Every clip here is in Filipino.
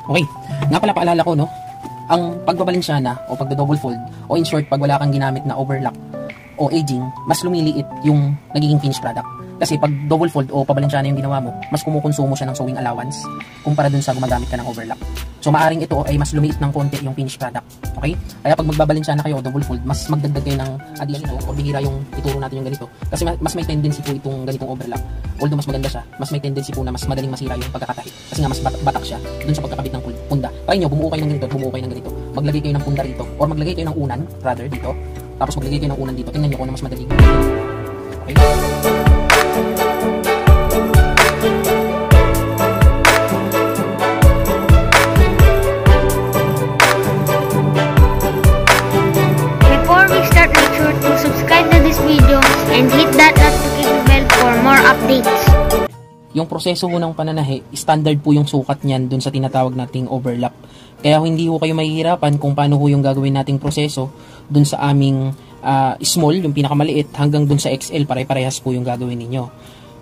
Okay, nga pala paalala ko, no? Ang pagbabalensyana o pagdo-double fold o in short, pag wala kang ginamit na overlock o aging, mas lumiliit yung nagiging finished product. Kasi pag double fold o pabalensyana yung ginawa mo, mas kumukonsumo siya ng sewing allowance kumpara dun sa gumagamit ka ng overlock. So maaring ito ay mas lumiit ng konti yung finished product. Okay? Kaya pag magbabalensyana kayo o double fold, mas magdagdag kayo ng additional o bihira yung ituro natin yung ganito. Kasi mas may tendency po itong ganitong overlock. Although mas maganda siya, mas may tendency po na mas madaling masira yung pagkakatahi. Kasi nga mas batak siya dun sa pagkakabit ng punda. Try nyo, bumuo kayo ng ganito, bumuo kayo ng ganito. Maglagay kayo ng punda rito or maglagay kayo ng unan, rather dito. Tapos maglagay kayo ng unan dito. Tingnan nyo kung ano mas madali. Okay? Before we start, make sure to subscribe to this video and hit that notification bell for more updates. Yung proseso ho ng pananahi, standard po yung sukat niyan dun sa tinatawag nating overlap. Kaya hindi ho kayo mahihirapan kung paano ho yung gagawin nating proseso dun sa aming small, yung pinakamaliit, hanggang dun sa XL, pare-parehas po yung gagawin ninyo.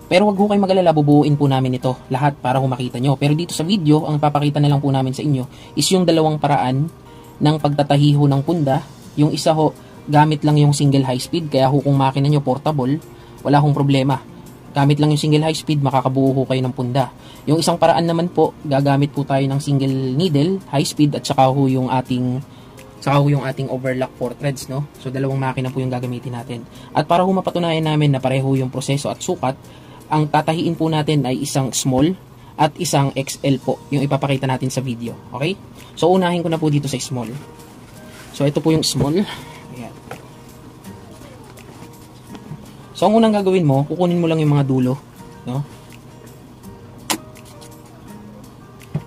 Pero wag ho kayo mag-alala, bubuuin po namin ito lahat para ho makita nyo. Pero dito sa video, ang papakita na lang po namin sa inyo is yung dalawang paraan ng pagtatahi ho ng punda. Yung isa ho, gamit lang yung single high speed, kaya ho kung makina nyo portable, wala hong problema. Gamit lang yung single high speed, makakabuo ho kayo ng punda. Yung isang paraan naman po, gagamit po tayo ng single needle, high speed, at saka ho yung ating overlock 4 threads, no? So dalawang makina po yung gagamitin natin. At para ho mapatunayan namin na pareho yung proseso at sukat, ang tatahiin po natin ay isang small at isang XL po, yung ipapakita natin sa video. Okay? So unahin ko na po dito sa small. So ito po yung small. Ayan. So ang unang gagawin mo, kukunin mo lang yung mga dulo, no?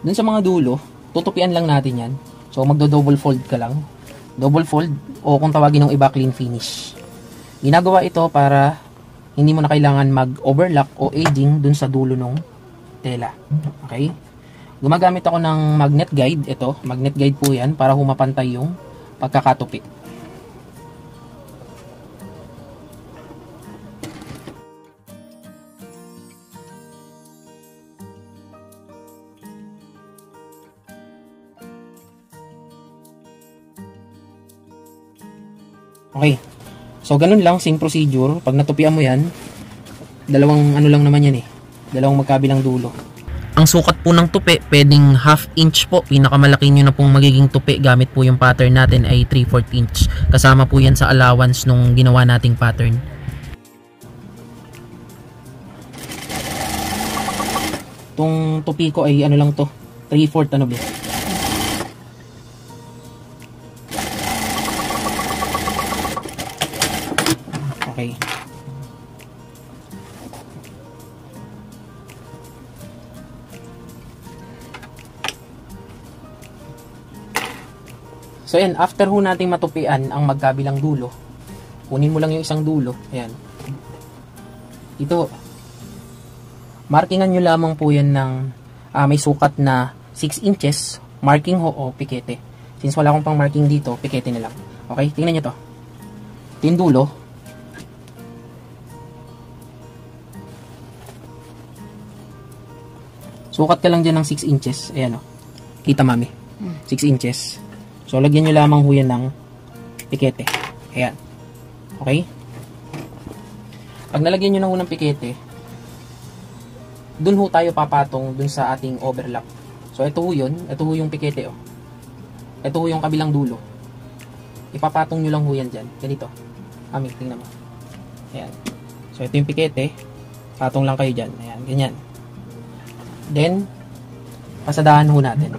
Dun sa mga dulo, tutupian lang natin yan. So magdo-double fold ka lang. Double fold o kung tawagin ng iba, clean finish. Ginagawa ito para hindi mo na kailangan mag-overlock o aging dun sa dulo ng tela. Okay? Gumagamit ako ng magnet guide. Ito, magnet guide po yan para humapantay yung pagkakatupi. Okay. So, ganun lang, same procedure. Pag natupian mo yan, dalawang ano lang naman yan eh. Dalawang magkabilang dulo. Ang sukat po ng tupi, pwedeng half inch po. Pinakamalaki nyo na pong magiging tupi gamit po yung pattern natin ay 3/4 inch. Kasama po yan sa allowance nung ginawa nating pattern. Itong tupi ko ay ano lang to, 3/4 ano ba? Okay. So yan, after ho nating matupian ang magkabilang dulo, kunin mo lang yung isang dulo. Ayan. Ito, markingan nyo lamang po yan ng may sukat na 6 inches, marking ho o pikete. Since wala akong pang marking dito, pikete na lang. Okay, tingnan nyo to. Ito yung dulo. Sukat ka lang dyan ng 6 inches. Ayan o. Kita mami. 6 inches. So, lagyan nyo lamang ho yan ng pikete. Ayan. Okay? Pag nalagyan nyo na ho ng pikete, dun ho tayo papatong dun sa ating overlap. So, ito ho yun. Ito ho yung pikete o. Ito ho yung kabilang dulo. Ipapatong nyo lang ho yan dyan. Ganito. Mami, tingnan mo. Ayan. So, ito yung pikete. Patong lang kayo dyan. Ayan. Ganyan. Then, pasadahan ho natin.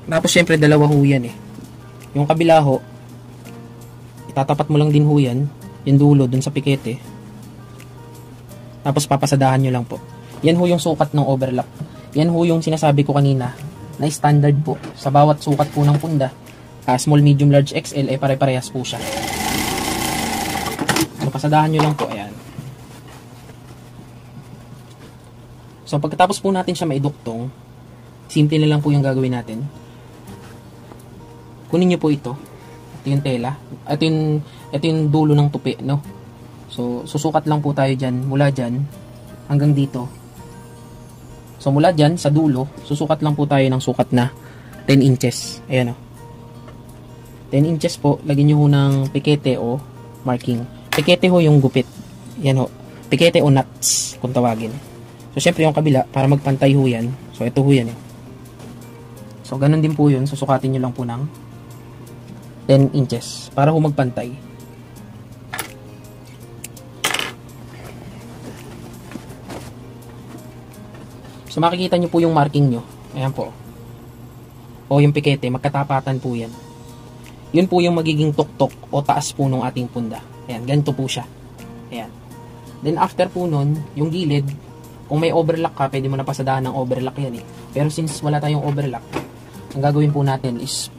Tapos, syempre, dalawa ho yan eh. Yung kabila ho, itatapat mo lang din ho yan, yung dulo dun sa pikete. Tapos, papasadahan nyo lang po. Yan ho yung sukat ng overlap. Yan ho yung sinasabi ko kanina, na standard po. Sa bawat sukat po ng punda, small, medium, large, XL, ay pare-parehas po siya. So, pasadahan nyo lang po. Ayan. So, pagkatapos po natin siya maiduktong, simple na lang po yung gagawin natin. Kunin nyo po ito. Ito yung tela. Ito yung dulo ng tupi, no? So, susukat lang po tayo dyan, mula dyan, hanggang dito. So, mula dyan, sa dulo, susukat lang po tayo ng sukat na 10 inches. Ayan o. 10 inches po, lagyan nyo ho ng pikete o marking. Pikete ho yung gupit. Yan ho. Pikete o nuts, kung tawagin. So, syempre yung kabila, para magpantay ho yan. So, ito ho yan eh. So, ganun din po yun. Susukatin nyo lang po ng 10 inches para ho magpantay. So, makikita nyo po yung marking nyo. Ayan po. O yung pikete, magkatapatan po yan. Yun po yung magiging tuktok o taas po ng ating punda. Ayan, ganito po siya. Ayan. Then, after po nun, yung gilid, kung may overlock ka, pwede mo na pasadaan ng overlock yan eh. Pero since wala tayong overlock, ang gagawin po natin is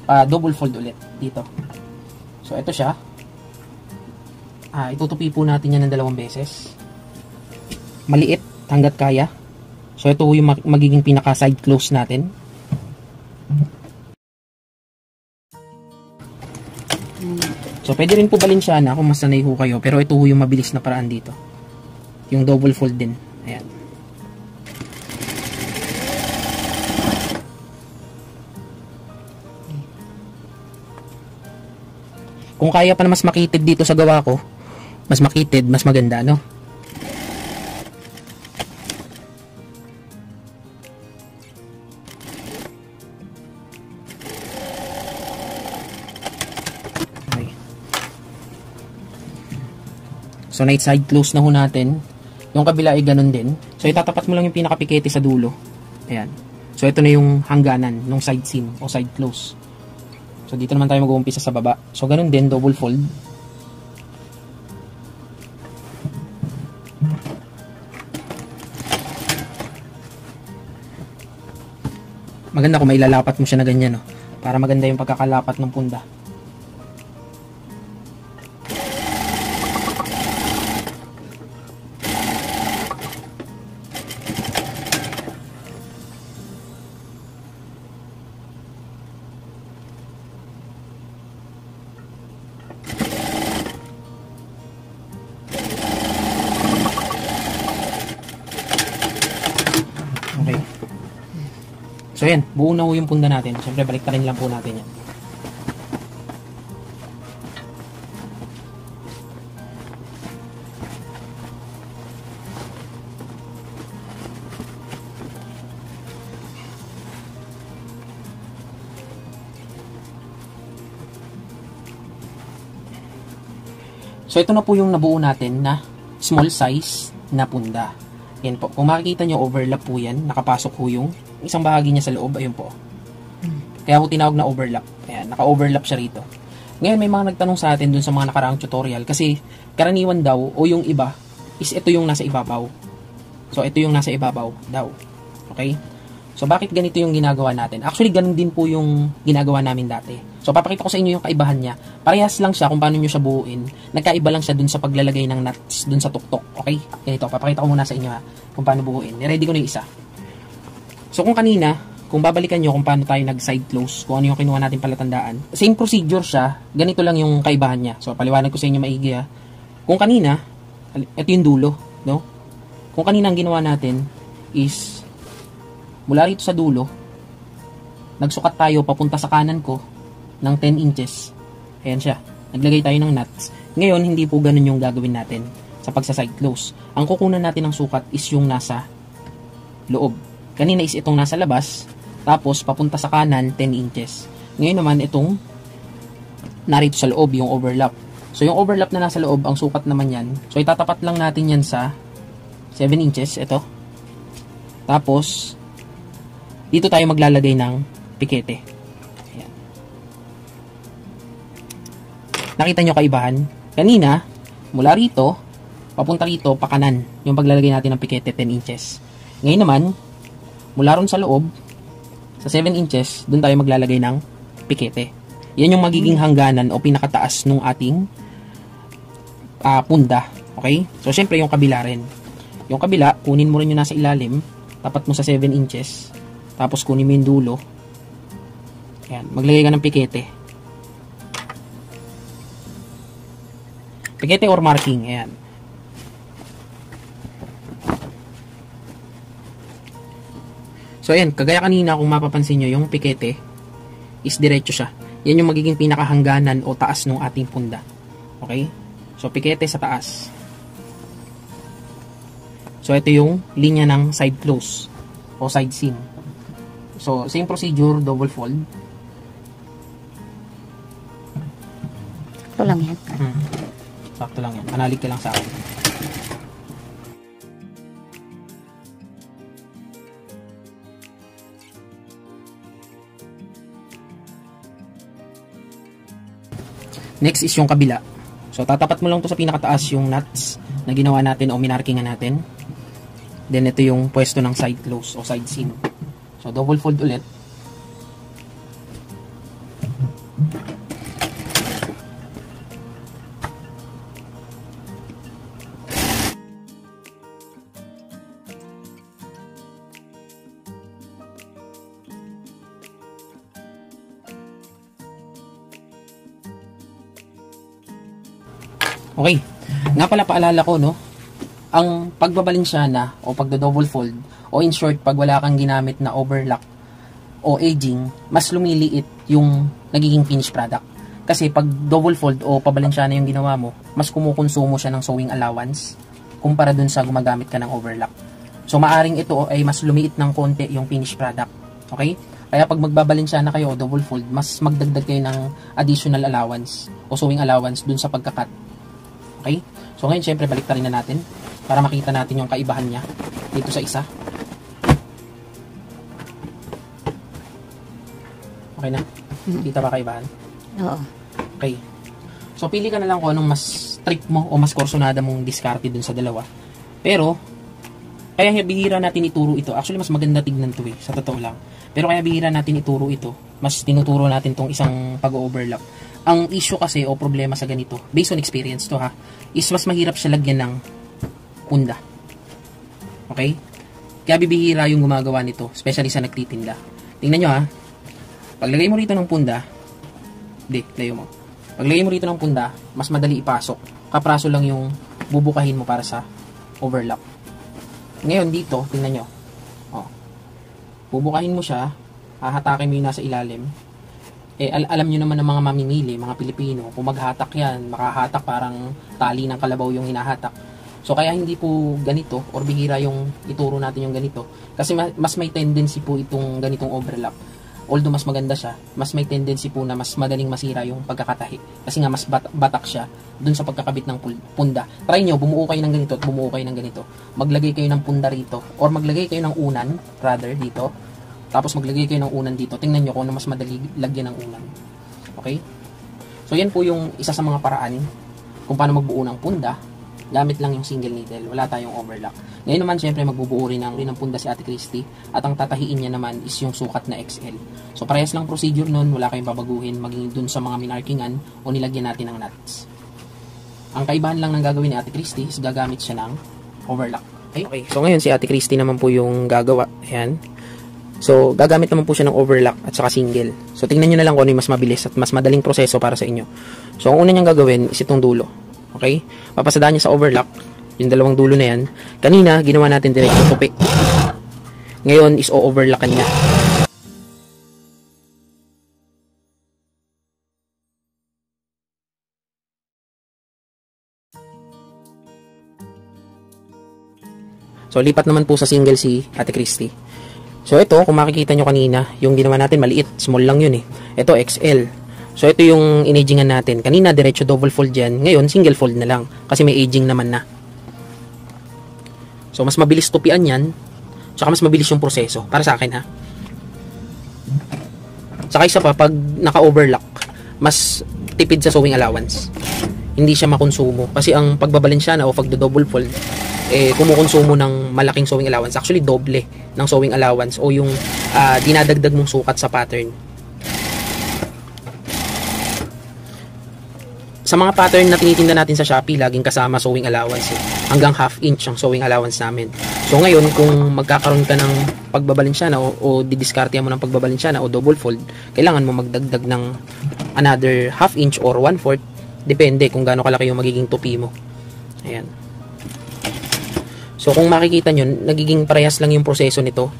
double fold ulit dito. So, ito siya. Itutupi po natin yan ng 2 beses. Maliit, hanggat kaya. So, ito yung magiging pinaka side close natin. So, pwede rin po balinsyana kung mas sanay ho kayo. Pero ito yung mabilis na paraan dito. Yung double fold din. Ayan. Kung kaya pa na mas makitid dito sa gawa ko, mas makitid, mas maganda, no? Okay. So, night side close na ho natin. Yung kabila ay ganun din. So, itatapat mo lang yung pinakapikete sa dulo. Ayan. So, ito na yung hangganan ng side seam o side close. So, dito naman tayo mag-uumpisa sa baba. So, ganun din, double fold. Maganda kung may lalapat mo siya na ganyan, no? Para maganda yung pagkakalapat ng punda. Okay. So, yan. Buo na ho yung punda natin. Siyempre, baliktarin lang po natin yan. So, ito na po yung nabuo natin na small size na punda. Yan po. Kung makikita nyo, overlap po yan. Nakapasok ho yung isang bahagi niya sa loob. Ayun po. Kaya po tinawag na overlap. Ayan, naka-overlap siya rito. Ngayon, may mga nagtanong sa atin dun sa mga nakaraang tutorial. Kasi, karaniwan daw, o yung iba, is ito yung nasa ibabaw. So, ito yung nasa ibabaw daw. Okay? So, bakit ganito yung ginagawa natin? Actually, ganun din po yung ginagawa namin dati. So, papakita ko sa inyo yung kaibahan niya. Parehas lang siya kung paano nyo siya buuin. Nagkaiba lang siya dun sa paglalagay ng nuts dun sa tuktok. Okay? Ganito, papakita ko muna sa inyo ha, kung paano buuin. Ready ko na yung isa. So, kung kanina, kung babalikan nyo kung paano tayo nag-side close, kung ano yung kinuha natin palatandaan, same procedure siya, ganito lang yung kaibahan niya. So, paliwanag ko sa inyo maigi ha. Kung kanina, ito yung dulo, no? Kung kanina ang ginawa natin is, mula rito sa dulo, nagsukat tayo papunta sa kanan ko ng 10 inches. Ayan siya. Naglagay tayo ng nuts. Ngayon, hindi po ganun yung gagawin natin sa pagsa-side close. Ang kukunan natin ng sukat is yung nasa loob. Kanina is itong nasa labas, tapos papunta sa kanan 10 inches. Ngayon naman itong narito sa loob, yung overlap. So yung overlap na nasa loob, ang sukat naman yan. So itatapat lang natin yan sa 7 inches, ito. Tapos dito tayo maglalagay ng pikete. Ayan. Nakita nyo kaibahan? Kanina, mula rito, papunta rito, pakanan. Yung paglalagay natin ng pikete, 10 inches. Ngayon naman, mula ron sa loob, sa 7 inches, dun tayo maglalagay ng pikete. Yan yung magiging hangganan o pinakataas ng ating punda. Okay? So, syempre, yung kabila rin. Yung kabila, kunin mo rin yung nasa ilalim, tapat mo sa 7 inches, tapos kunin mo yung dulo. Ayan, maglagay ka ng pikete. Pikete or marking, ayan. So ayan, kagaya kanina kung mapapansin nyo, yung pikete is diretso siya. Yan yung magiging pinakahangganan o taas ng ating punda. Okay? So pikete sa taas. So ito yung linya ng side close o side seam. So same procedure, double fold. Ito lang yan. Sakto lang yan. Manalig ka lang sa akin. Next is yung kabila. So, tatapat mo lang to sa pinakataas yung nuts na ginawa natin o minarkingan natin. Then, ito yung pwesto ng side close o side seam. So, double fold ulit. Okay. Nga pala paalala ko, no? Ang pagbabalinsyana o pagdo-double fold o in short, pag wala kang ginamit na overlock o aging, mas lumiliit yung nagiging finished product. Kasi pag double fold o pabalinsyana yung ginawa mo, mas kumukonsumo siya ng sewing allowance kumpara dun sa gumagamit ka ng overlock. So, maaring ito ay mas lumiit ng konti yung finished product. Okay? Kaya pag magbabalinsyana kayo o double fold, mas magdagdag kayo ng additional allowance o sewing allowance dun sa pagkakat. Okay? So ngayon, syempre, baliktarin na natin para makita natin yung kaibahan niya dito sa isa. Okay na? Kita ba kaibahan? Oo. Okay. So, pili ka na lang kung anong mas strict mo o mas korsonada mong diskarte dun sa dalawa. Pero, kaya bihira natin ituro ito. Actually, mas maganda tignan to sa totoo lang. Pero kaya bihira natin ituro ito. Mas tinuturo natin tong isang pag-overlap. Ang issue kasi o problema sa ganito, based on experience to is mas mahirap siya lagyan ng punda. Okay? Kaya bibihira yung gumagawa nito, especially sa nagtitinda. Tingnan nyo paglagay mo rito ng punda, layo mo. Paglagay mo rito ng punda, mas madali ipasok. Kapraso lang yung bubukahin mo para sa overlap. Ngayon dito, tingnan nyo. Bubukahin mo siya, hahatakin mo yung nasa ilalim. Alam nyo naman ng mga mamimili, mga Pilipino, kung maghatak yan, makahatak parang tali ng kalabaw yung hinahatak. So, kaya hindi po ganito, or bihira yung ituro natin yung ganito. Kasi mas may tendency po itong ganitong overlap. Although mas maganda siya, mas may tendency po na mas madaling masira yung pagkakatahi. Kasi nga mas batak siya dun sa pagkakabit ng punda. Try nyo, bumuo kayo ng ganito at bumuo kayo ng ganito. Maglagay kayo ng punda rito, or maglagay kayo ng unan, rather, dito. Tapos maglagay kayo ng unan dito. Tingnan nyo kung ano mas madali lagyan ng unan. Okay? So, yan po yung isa sa mga paraan kung paano magbuo ng punda. Gamit lang yung single needle. Wala tayong overlock. Ngayon naman, syempre, magbubuo rin ng punda si Ate Christy. At ang tatahiin niya naman is yung sukat na XL. So, parehas lang procedure nun. Wala kayong babaguhin maging dun sa mga minarkingan o nilagyan natin ng nuts. Ang kaibahan lang ng gagawin ni Ate Christy is gagamit siya ng overlock. Okay? So, ngayon si Ate Christy naman po yung gagawa. Ayan. So, gagamit naman po siya ng overlock at saka single. So, tingnan nyo na lang kung ano yung mas mabilis at mas madaling proseso para sa inyo. So, ang una niyang gagawin is itong dulo. Okay? Papasadaan niya sa overlock. Yung dalawang dulo na yan. Kanina, ginawa natin direct tupi. Ngayon is o-overlockan niya. So, lipat naman po sa single si Ate Christy. So, ito, kung makikita nyo kanina, yung ginawa natin, maliit. Small lang yun Ito, XL. So, ito yung in-agingan natin. Kanina, diretso double fold yan. Ngayon, single fold na lang. Kasi may aging naman na. So, mas mabilis tupian yan. Saka mas mabilis yung proseso. Para sa akin, Saka isa pa, pag naka-overlock, mas tipid sa sewing allowance. Hindi siya makonsumo. Kasi ang pagbabalansyana o pagdo-double fold, kumukonsumo ng malaking sewing allowance. Actually, doble ng sewing allowance o yung dinadagdag mong sukat sa pattern. Sa mga pattern na tinitinda natin sa Shopee, laging kasama sewing allowance. Hanggang half inch ang sewing allowance namin. So ngayon, kung magkakaroon ka ng pagbabalansyana o didiskarte mo ng pagbabalansyana o double fold, kailangan mo magdagdag ng another half inch or 1/4 Depende kung gaano kalaki yung magiging tupi mo. Ayan. So, kung makikita nyo, nagiging parehas lang yung proseso nito.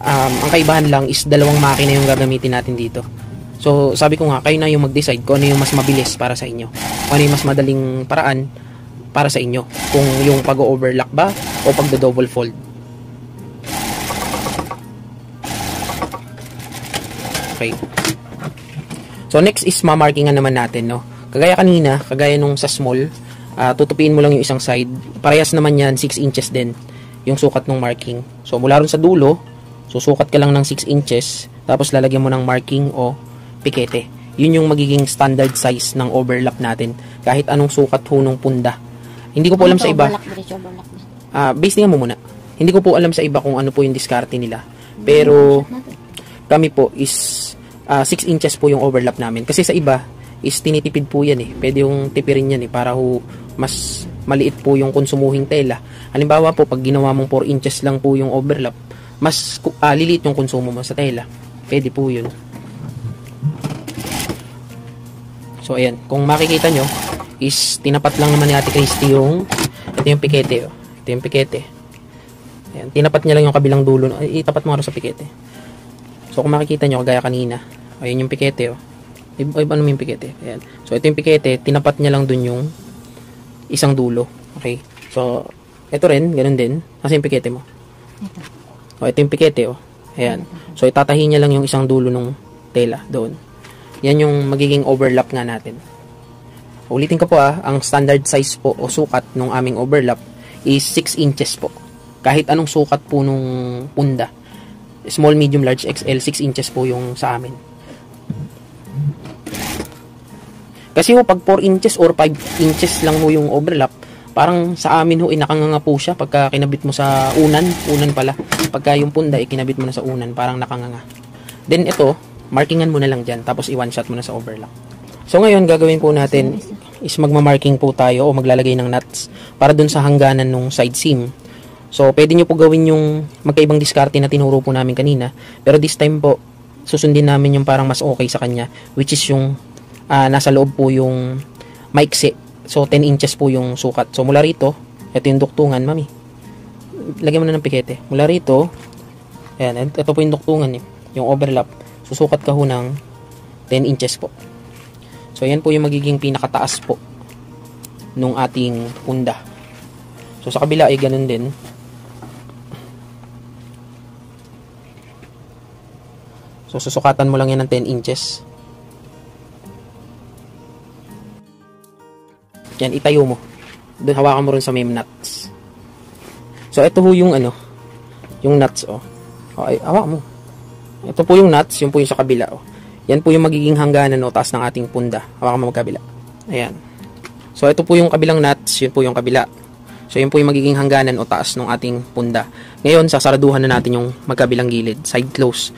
Ang kaibahan lang is dalawang makina yung gagamitin natin dito. So, sabi ko nga, kayo na yung mag-decide kung ano yung mas mabilis para sa inyo. Kung ano yung mas madaling paraan para sa inyo. Kung yung pag-overlock ba o pag-double fold. Okay. So, next is mamarkingan naman natin, no? Kagaya kanina, kagaya nung sa small, tutupiin mo lang yung isang side. Parehas naman yan, 6 inches din yung sukat ng marking. So, mula ron sa dulo, susukat ka lang ng 6 inches, tapos lalagyan mo ng marking o pikete. Yun yung magiging standard size ng overlap natin. Kahit anong sukat ho ng punda. Hindi ko po alam sa iba. Base nga mo muna. Hindi ko po alam sa iba kung ano po yung diskarte nila. Pero, kami po is 6 inches po yung overlap namin. Kasi sa iba, is tinitipid po yan eh. Pwede yung tipirin yan eh para ho mas maliit po yung konsumuhing tela. Halimbawa po, pag ginawa mong 4 inches lang po yung overlap, mas liliit yung konsumo mo sa tela. Pwede po yun. So ayan, kung makikita nyo, is tinapat lang naman ni Ate Christy yung, ito yung pikete. Oh. Ito yung pikete. Ayan, tinapat niya lang yung kabilang dulo. Itapat mo nga sa pikete. So kung makikita nyo, kagaya kanina, ayan yung pikete. Oh. Ano yung pikete? Ayan. So, ito yung pikete. Tinapat niya lang dun yung isang dulo. Okay. So, ito rin. Ganun din. Nasa yung pikete mo? O, ito yung pikete. O. Ayan. So, itatahi niya lang yung isang dulo ng tela doon. Yan yung magiging overlap nga natin. Ulitin ko po ang standard size po o sukat ng aming overlap is 6 inches po. Kahit anong sukat po nung punda. Small, medium, large, XL, 6 inches po yung sa amin. Kasi ho, pag 4 inches or 5 inches lang ho yung overlap, parang sa amin ho, nakanganga po siya pagka kinabit mo sa unan pala. Pagka yung punda, kinabit mo na sa unan, parang nakanganga. Then ito, markingan mo na lang dyan, tapos i-one shot mo na sa overlap. So ngayon, gagawin po natin is magmamarking po tayo o maglalagay ng nuts para dun sa hangganan ng side seam. So, pwede nyo po gawin yung magkaibang diskarte na tinuro po namin kanina. Pero this time po, susundin namin yung parang mas okay sa kanya, which is yung nasa loob po yung maiksi. So, 10 inches po yung sukat. So, mula rito, ito yung duktungan, mami. Lagyan mo na ng pikete. Mula rito, ayan, ito po yung duktungan, yung overlap. Susukat ka ho ng 10 inches po. So, yan po yung magiging pinakataas po nung ating punda. So, sa kabila ay ganun din. So, susukatan mo lang yan ng 10 inches. Yan, itayo mo. Doon, hawakan mo rin sa may nuts. So, ito ho yung yung nuts, oh. Ay, hawak mo. Ito po yung nuts, yun po yung sa kabila, oh. Yan po yung magiging hangganan, o taas ng ating punda. Hawakan mo magkabila. Ayan. So, ito po yung kabilang nuts, yun po yung kabila. So, yun po yung magiging hangganan o taas ng ating punda. Ngayon, sasaraduhan na natin yung magkabilang gilid, side close.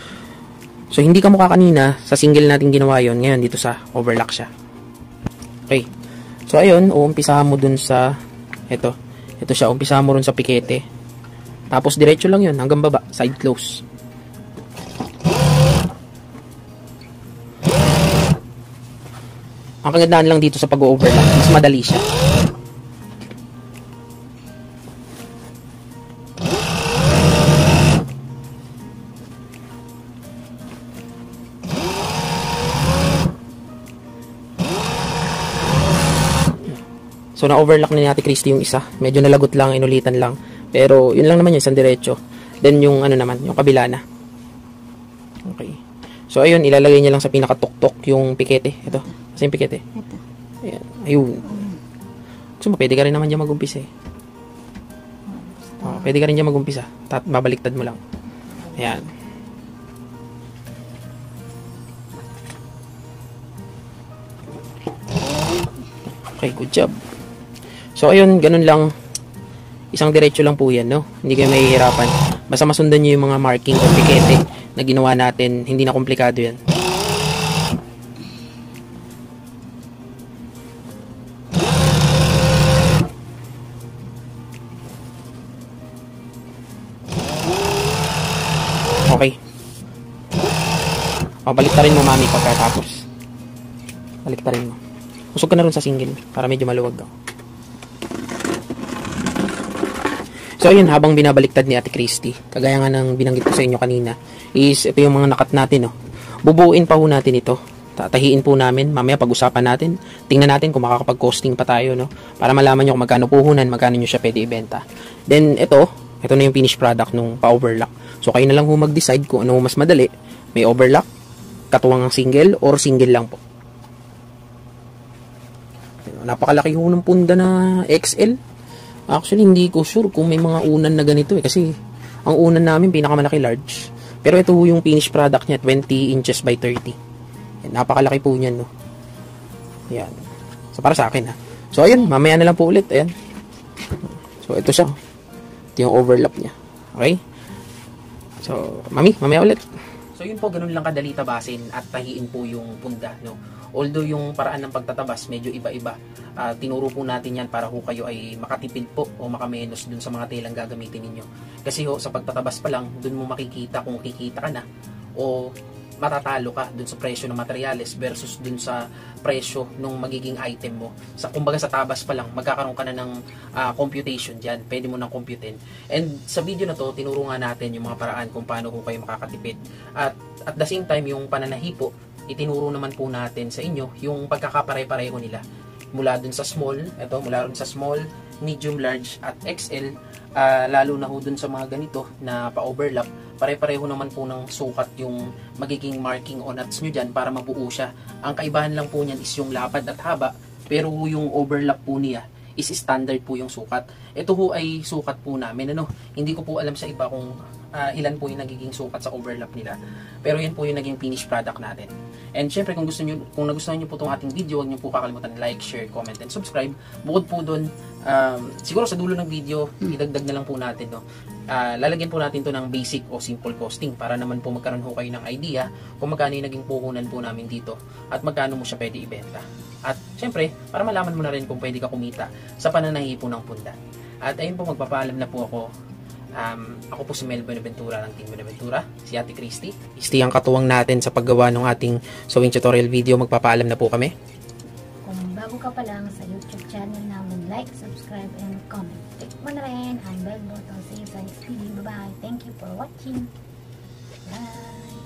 So, hindi ka mukha kanina, sa single natin ginawa yun, ngayon dito sa overlock siya. Okay. So, ayun, uumpisahan mo dun sa, ito siya, umpisahan mo rin sa pikete. Tapos, diretso lang yun, hanggang baba, side close. Ang kagandaan lang dito sa pag-overlap, mas madali siya. So, na-overlock na ni Ate Christy yung isa. Medyo nalagot lang, inulitan lang. Pero, yun lang naman yun, isang diretso. Then, yung naman, yung kabila na. Okay. So, ayun, ilalagay niya lang sa pinakatuktok yung pikete. Ito. Kasi yung pikete. Ito. Ayan. Ayun. So, pwede ka rin naman dyan mag-umpisa eh. Pwede ka rin dyan mag-umpisa. Babaliktad mo lang. Ayan. Okay, good job. So, ayun, ganun lang. Isang diretso lang po yan, no? Hindi kayo mahihirapan. Basta masundan nyo yung mga marking o pikete na ginawa natin. Hindi na komplikado yan. Okay. Baliktarin mo, mami, pagkatapos. Baliktarin mo. Usog ka na rin sa single para medyo maluwag daw. So ayun, habang binabaliktad ni Ate Christy, kagaya nga ng binanggit ko sa inyo kanina, is ito yung mga nakat natin, no. Bubuuin pa ho natin ito. Tatahiin po namin, mamaya pag-usapan natin. Tingnan natin kung makakapag-costing pa tayo, no, para malaman nyo kung magkano puhunan, magkano nyo siya pwede ibenta. Then ito na yung finished product nung pa-overlock. So kayo na lang ho mag-decide kung ano mas madali. May overlock, katuwang single, or single lang po. Napakalaki ho ng punda na XL. Actually, hindi ko sure kung may mga unan na ganito eh. Kasi, ang unan namin, pinakamalaki large. Pero ito yung finished product niya, 20 inches by 30. Yan, napakalaki po niyan, no. Yan. So, para sa akin, ha. So, ayun, mamaya na lang po ulit. Ayan. So, ito siya. Ito yung overlap niya. Okay? So, mamaya ulit. So, yun po, ganun lang kadali tabasin at tahiin po yung punda, no. Although yung paraan ng pagtatabas medyo iba-iba, tinuro po natin yan para ho kayo ay makatipid po o makamenos dun sa mga telang gagamitin ninyo. Kasi ho, sa pagtatabas pa lang, dun mo makikita kung kikita ka na o matatalo ka dun sa presyo ng materyales versus dun sa presyo ng magiging item mo. Kumbaga sa tabas pa lang, magkakaroon ka na ng computation dyan. Pwede mo nang computein. And sa video na to, tinuro nga natin yung mga paraan kung paano ho kayo makakatipid. At the same time, yung pananahi po, itinuro naman po natin sa inyo yung pagkakapare-pareho nila mula dun sa small, mula dun sa small, medium, large at XL, lalo na ho dun sa mga ganito na pa-overlap, pare-pareho naman po ng sukat yung magiging marking o nuts nyo dyan para mabuo siya. Ang kaibahan lang po niyan is yung lapad at haba, pero yung overlap po niya is standard po yung sukat. Ito ho ay sukat po namin, hindi ko po alam sa iba kung ilan po yung nagiging sukat sa overlap nila. Pero yan po yung naging finished product natin. And syempre kung nagustuhan niyo po itong ating video, huwag niyo po kakalimutan like, share, comment, and subscribe. Bukod po doon, siguro sa dulo ng video, idagdag na lang po natin, lalagyan po natin to ng basic o simple costing para naman po magkaroon ho kayo ng idea kung magkano yung naging puhunan po namin dito at magkano mo siya pwede ibenta. At syempre, para malaman mo na rin kung pwede ka kumita sa pananahi po ng punda. At ayun po, magpapaalam na po ako. Ako po si Mel Buenaventura ng Team Buenaventura, si Ate Christy. Ang katuwang natin sa paggawa ng ating sewing tutorial video. Magpapaalam na po kami. Kung bago ka pa lang sa YouTube channel namin, like, subscribe, and comment. Click mo na rin ang bell button. See you sa next video. Bye-bye. Thank you for watching. Bye!